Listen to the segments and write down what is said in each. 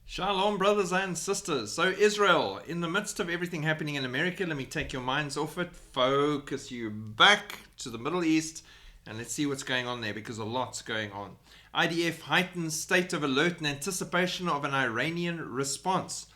Shalom, brothers and sisters. So, Israel, in the midst of everything happening in America, let me take your minds off it, focus you back to the Middle East, and let's see what's going on there, because a lot's going on. IDF heightens state of alert in anticipation of an Iranian response.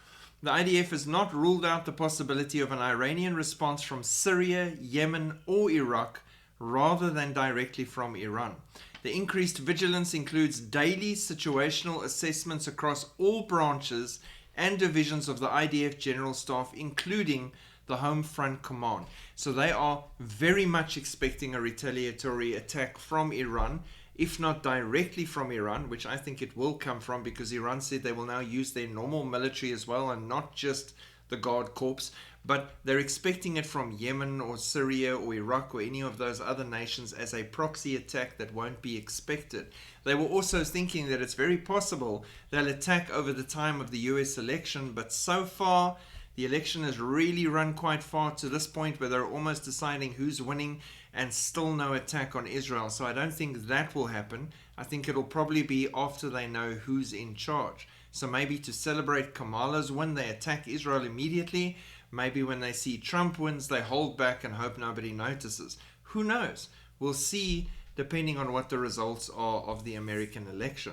The IDF has not ruled out the possibility of an Iranian response from Syria, Yemen, or Iraq, rather than directly from Iran. The increased vigilance includes daily situational assessments across all branches and divisions of the IDF General Staff, including the Home Front Command. So they are very much expecting a retaliatory attack from Iran, if not directly from Iran, which I think it will come from, because Iran said they will now use their normal military as well and not just the Guard Corps. But they're expecting it from Yemen or Syria or Iraq or any of those other nations as a proxy attack that won't be expected. They were also thinking that it's very possible they'll attack over the time of the US election, but so far the election has really run quite far to this point where they're almost deciding who's winning and still no attack on Israel. So I don't think that will happen. I think it'll probably be after they know who's in charge. So maybe to celebrate Kamala's win, they attack Israel immediately. Maybe when they see Trump wins, they hold back and hope nobody notices. Who knows? We'll see, depending on what the results are of the American election.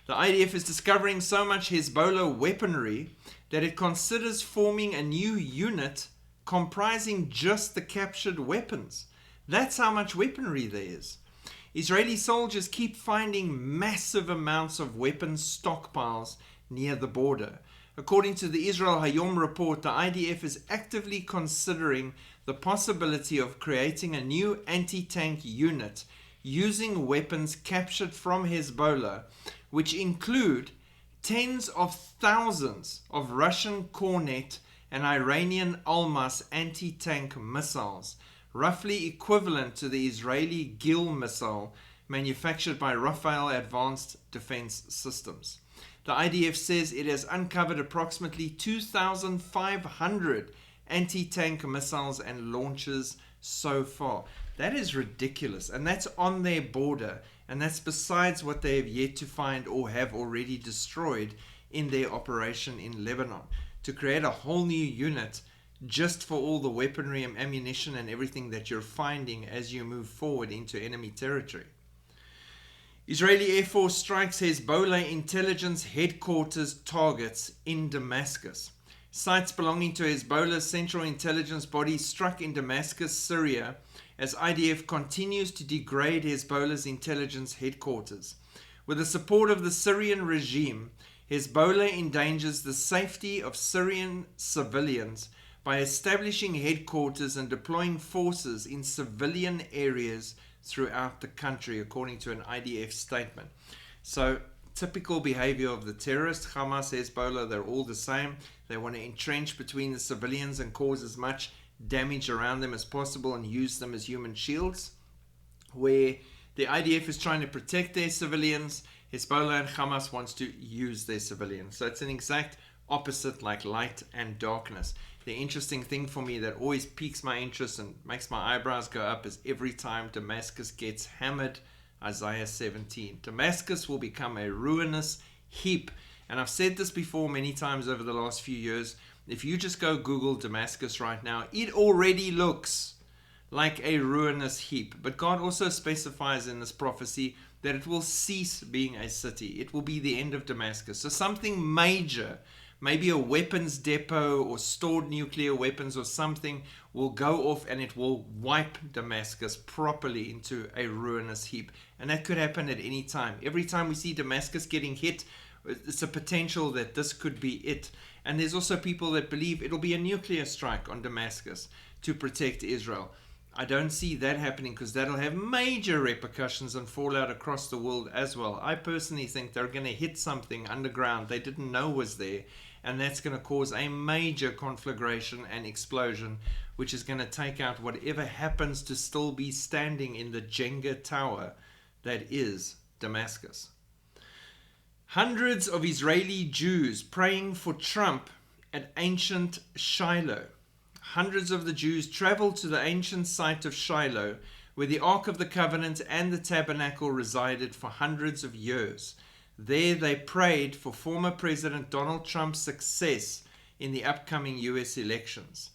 The IDF is discovering so much Hezbollah weaponry that it considers forming a new unit comprising just the captured weapons. That's how much weaponry there is. Israeli soldiers keep finding massive amounts of weapons stockpiles near the border. According to the Israel Hayom report, the IDF is actively considering the possibility of creating a new anti-tank unit using weapons captured from Hezbollah, which include tens of thousands of Russian Kornet and Iranian Almas anti-tank missiles, roughly equivalent to the Israeli Gil missile manufactured by Rafael Advanced Defense Systems. The IDF says it has uncovered approximately 2,500 anti-tank missiles and launchers so far. That is ridiculous, and that's on their border, and that's besides what they have yet to find or have already destroyed in their operation in Lebanon. To create a whole new unit just for all the weaponry and ammunition and everything that you're finding as you move forward into enemy territory. Israeli Air Force strikes Hezbollah intelligence headquarters targets in Damascus. Sites belonging to Hezbollah's central intelligence body struck in Damascus, Syria, as IDF continues to degrade Hezbollah's intelligence headquarters. With the support of the Syrian regime, Hezbollah endangers the safety of Syrian civilians by establishing headquarters and deploying forces in civilian areas throughout the country, according to an IDF statement. So, typical behavior of the terrorists, Hamas, Hezbollah, they're all the same. They want to entrench between the civilians and cause as much damage around them as possible and use them as human shields. Where the IDF is trying to protect their civilians, Hezbollah and Hamas wants to use their civilians. So it's an exact opposite, like light and darkness. The interesting thing for me that always piques my interest and makes my eyebrows go up is every time Damascus gets hammered, Isaiah 17. Damascus will become a ruinous heap. And I've said this before many times over the last few years. If you just go Google Damascus right now, it already looks like a ruinous heap. But God also specifies in this prophecy that it will cease being a city. It will be the end of Damascus. So something major, maybe a weapons depot or stored nuclear weapons or something, will go off and it will wipe Damascus properly into a ruinous heap. And that could happen at any time. Every time we see Damascus getting hit, it's a potential that this could be it. And there's also people that believe it'll be a nuclear strike on Damascus to protect Israel. I don't see that happening because that'll have major repercussions and fallout across the world as well. I personally think they're going to hit something underground they didn't know was there, and that's going to cause a major conflagration and explosion, which is going to take out whatever happens to still be standing in the Jenga tower that is Damascus. Hundreds of Israeli Jews praying for Trump at ancient Shiloh. Hundreds of the Jews traveled to the ancient site of Shiloh, where the Ark of the Covenant and the tabernacle resided for hundreds of years. There they prayed for former President Donald Trump's success in the upcoming US elections.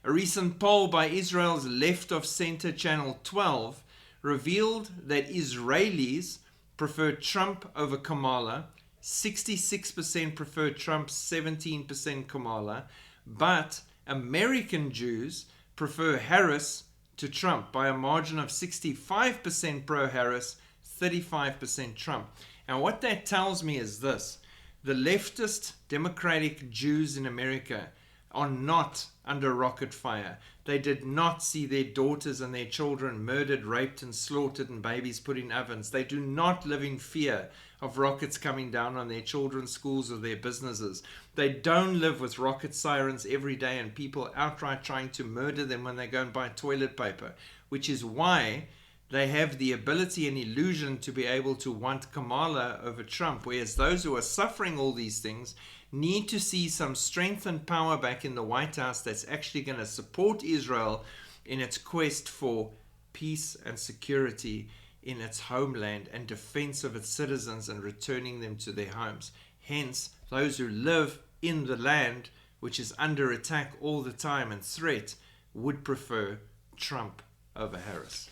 A recent poll by Israel's left-of-center channel 12 revealed that Israelis prefer Trump over Kamala. 66% prefer Trump, 17% Kamala. But American Jews prefer Harris to Trump by a margin of 65% pro-Harris, 35% Trump. And what that tells me is this: the leftist democratic Jews in America are not under rocket fire. They did not see their daughters and their children murdered, raped, and slaughtered, and babies put in ovens. They do not live in fear of rockets coming down on their children's schools or their businesses. They don't live with rocket sirens every day and people outright trying to murder them when they go and buy toilet paper, which is why they have the ability and illusion to be able to want Kamala over Trump, whereas those who are suffering all these things need to see some strength and power back in the White House that's actually going to support Israel in its quest for peace and security in its homeland and defense of its citizens and returning them to their homes. Hence, those who live in the land, which is under attack all the time and threat, would prefer Trump over Harris.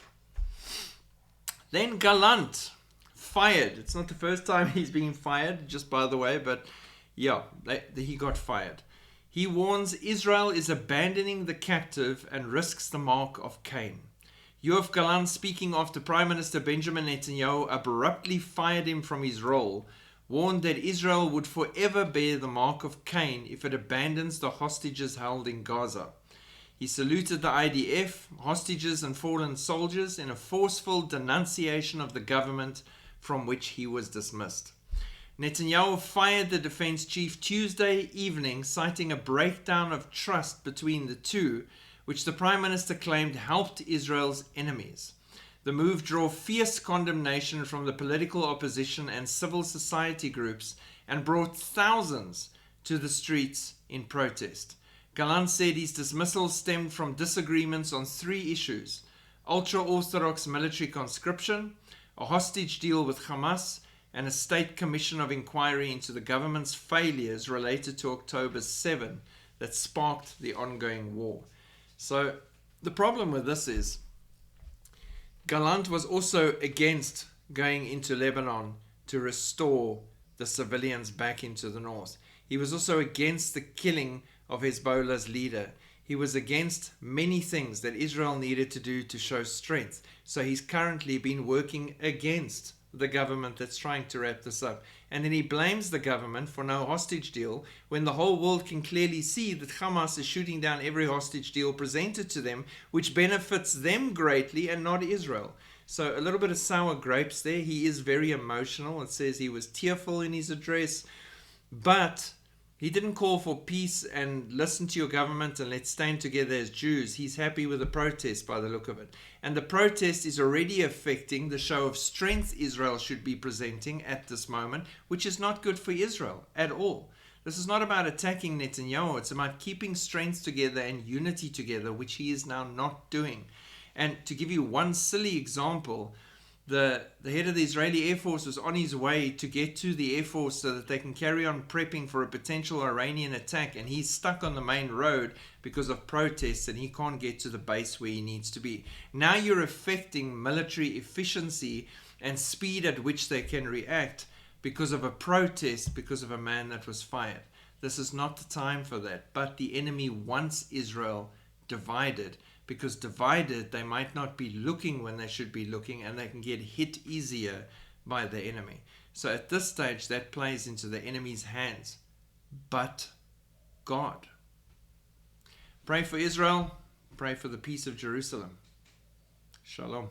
Then Galant, fired. It's not the first time he's been fired, just by the way, but yeah, he got fired. He warns Israel is abandoning the captive and risks the mark of Cain. Yoav Galant, speaking after Prime Minister Benjamin Netanyahu abruptly fired him from his role, warned that Israel would forever bear the mark of Cain if it abandons the hostages held in Gaza. He saluted the IDF, hostages and fallen soldiers in a forceful denunciation of the government from which he was dismissed. Netanyahu fired the defense chief Tuesday evening, citing a breakdown of trust between the two, which the Prime Minister claimed helped Israel's enemies. The move drew fierce condemnation from the political opposition and civil society groups and brought thousands to the streets in protest. Galant said his dismissal stemmed from disagreements on 3 issues: ultra-Orthodox military conscription, a hostage deal with Hamas, and a state commission of inquiry into the government's failures related to October 7 that sparked the ongoing war. So the problem with this is Galant was also against going into Lebanon to restore the civilians back into the north. He was also against the killing of Hezbollah's leader. He was against many things that Israel needed to do to show strength. So he's currently been working against the government that's trying to wrap this up. And then he blames the government for no hostage deal when the whole world can clearly see that Hamas is shooting down every hostage deal presented to them, which benefits them greatly and not Israel. So a little bit of sour grapes there. He is very emotional. It says he was tearful in his address, but he didn't call for peace and listen to your government and let's stand together as Jews. He's happy with the protest by the look of it. And the protest is already affecting the show of strength Israel should be presenting at this moment, which is not good for Israel at all. This is not about attacking Netanyahu. It's about keeping strength together and unity together, which he is now not doing. And to give you one silly example, the head of the Israeli Air Force was on his way to get to the Air Force so that they can carry on prepping for a potential Iranian attack, and he's stuck on the main road because of protests and he can't get to the base where he needs to be. Now you're affecting military efficiency and speed at which they can react because of a protest, because of a man that was fired. This is not the time for that, but the enemy wants Israel divided, because divided they might not be looking when they should be looking, and they can get hit easier by the enemy. So at this stage that plays into the enemy's hands, but God. Pray for Israel, pray for the peace of Jerusalem. Shalom.